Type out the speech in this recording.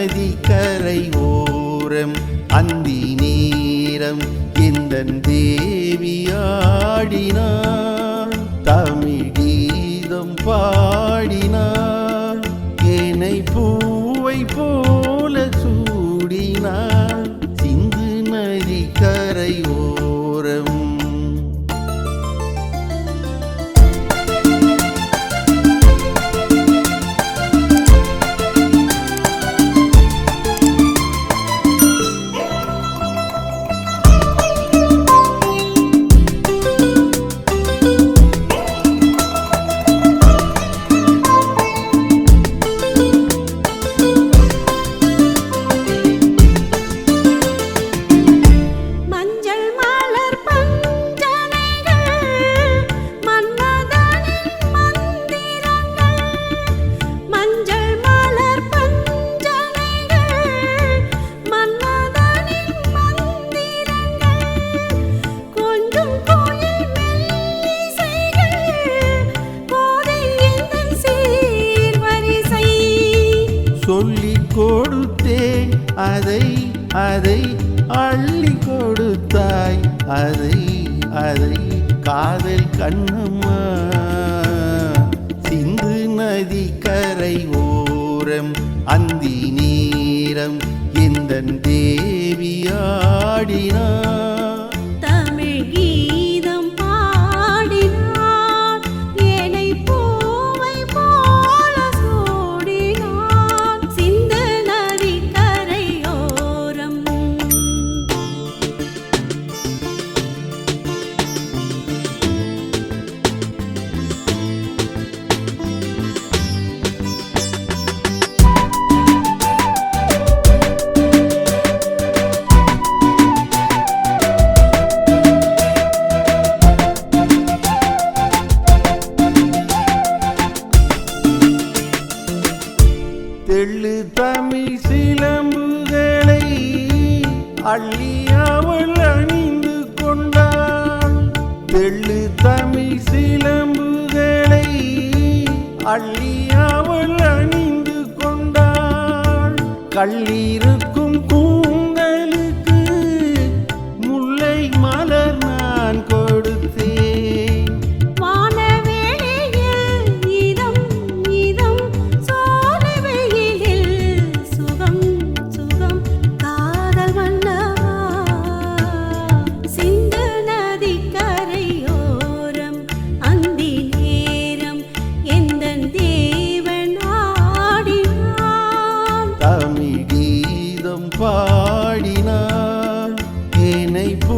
நதி கரை ஓரம் அந்தி நேரம் எந்தன் தேவியாடினார் தமிழ் கீதம் பாடினார் என்னை பூவை போல சூடினார் சிந்து நதி கரை ஓரம். சொல்லிக் கொடுத்தேன் அதை அதை அள்ளி கொடுத்தாய் அதை அதை காதல் கண்ணம்மா சிந்து நதி கரை ஓரம் அந்தி நேரம் எந்தன் தேவியாடினார் தமிழ் கீதம் பாடினார் என்னை பூவை போல சூடினார் சிந்து நதி கரையோரம். தெள்ளு தமிழ் சிலம்புகளை அள்ளி அவள் அணிந்து கொண்டாள் தெள்ளு தமிழ் சிலம்புகளை அள்ளி அவள் அணிந்து கொண்டாள் கள்ளிருக்கும் கூந்தலுக்கு முல்லை மலர் நான் கொடுத்தேன் தமிழ் கீதம் பாடினார் என்னை பூ